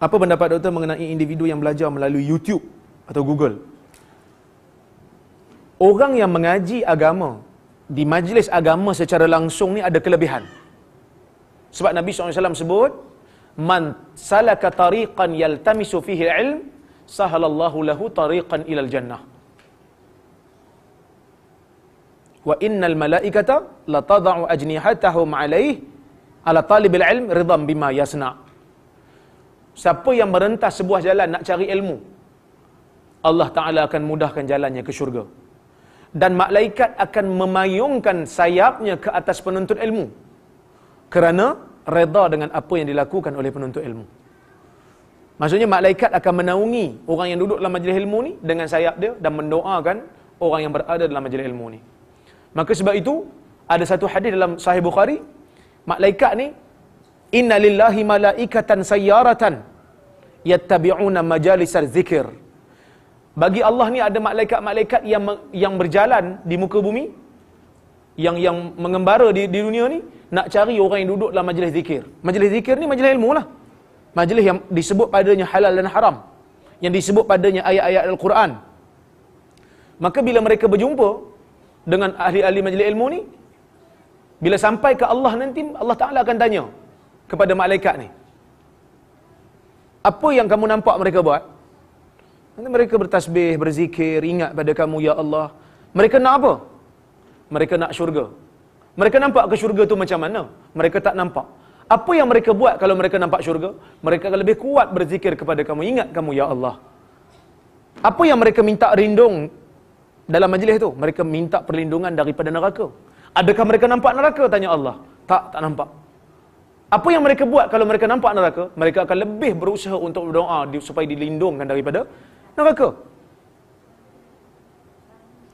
Apa pendapat doktor mengenai individu yang belajar melalui YouTube atau Google? Orang yang mengaji agama di majlis agama secara langsung ni ada kelebihan. Sebab Nabi SAW sebut, man salaka tariqan yaltamisu fihi ilm, sahalallahu lahu tariqan ilal jannah. Wa innal malaikata la tada'u ajnihatahum alaih ala talibil ilm ridham bima yasna. Siapa yang merentas sebuah jalan nak cari ilmu, Allah Ta'ala akan mudahkan jalannya ke syurga. Dan malaikat akan memayungkan sayapnya ke atas penuntut ilmu, kerana reda dengan apa yang dilakukan oleh penuntut ilmu. Maksudnya malaikat akan menaungi orang yang duduk dalam majlis ilmu ni dengan sayap dia dan mendoakan orang yang berada dalam majlis ilmu ni. Maka sebab itu ada satu hadis dalam Sahih Bukhari, malaikat ni, inna lillahi malaikatan sayyaratan yattabi'una majalisar zikir. Bagi Allah ni ada malaikat-malaikat yang berjalan di muka bumi, yang mengembara di dunia ni, nak cari orang yang duduk dalam majlis zikir. Majlis zikir ni majlis ilmu lah. Majlis yang disebut padanya halal dan haram, yang disebut padanya ayat-ayat Al-Quran. Maka bila mereka berjumpa dengan ahli-ahli majlis ilmu ni, bila sampai ke Allah nanti, Allah Ta'ala akan tanya kepada malaikat ni, apa yang kamu nampak mereka buat? Nanti mereka bertasbih, berzikir, ingat pada kamu ya Allah. Mereka nak apa? Mereka nak syurga. Mereka nampak ke syurga tu macam mana? Mereka tak nampak. Apa yang mereka buat kalau mereka nampak syurga? Mereka akan lebih kuat berzikir kepada kamu, ingat kamu ya Allah. Apa yang mereka minta rindung dalam majlis tu? Mereka minta perlindungan daripada neraka. Adakah mereka nampak neraka? Tanya Allah. Tak nampak. Apa yang mereka buat kalau mereka nampak neraka? Mereka akan lebih berusaha untuk berdoa supaya dilindungkan daripada neraka.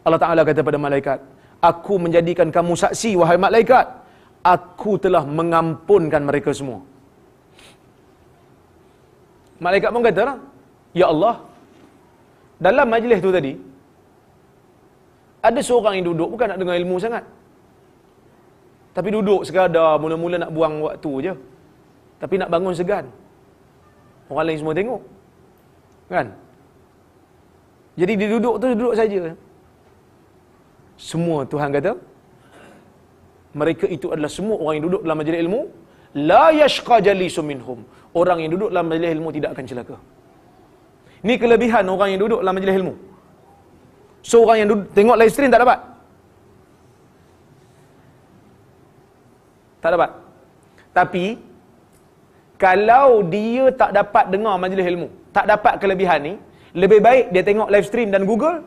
Allah Ta'ala kata pada malaikat, aku menjadikan kamu saksi, wahai malaikat, aku telah mengampunkan mereka semua. Malaikat pun kata lah, ya Allah, dalam majlis tu tadi, ada seorang yang duduk, bukan nak dengar ilmu sangat, tapi duduk sekadar, mula-mula nak buang waktu je, tapi nak bangun segan. Orang lain semua tengok, kan? Jadi dia duduk tu, duduk saja. Semua Tuhan kata, mereka itu adalah semua orang yang duduk dalam majlis ilmu, la yashqa jalisu minhum. Orang yang duduk dalam majlis ilmu tidak akan celaka. Ni kelebihan orang yang duduk dalam majlis ilmu. So orang yang duduk, tengok live stream tak dapat. Tak dapat. Tapi kalau dia tak dapat dengar majlis ilmu, tak dapat kelebihan ni, lebih baik dia tengok live stream dan Google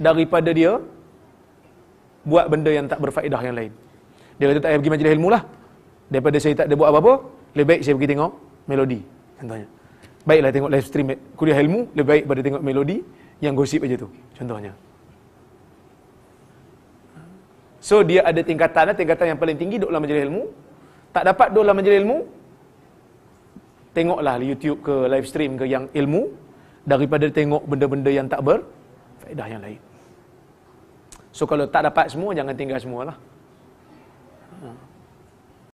daripada dia buat benda yang tak berfaedah yang lain. Dia kata tak payah pergi majlis ilmu lah, daripada saya tak ada buat apa-apa, lebih baik saya pergi tengok melodi, contohnya. Baiklah tengok live stream kuliah ilmu, lebih baik pada tengok melodi yang gosip aja tu, contohnya. So dia ada tingkatan yang paling tinggi duduk dalam majlis ilmu. Tak dapat duduk dalam majlis ilmu, tengoklah YouTube ke live stream ke yang ilmu, daripada tengok benda-benda yang tak berfaedah yang lain. So kalau tak dapat semua, jangan tinggal semualah.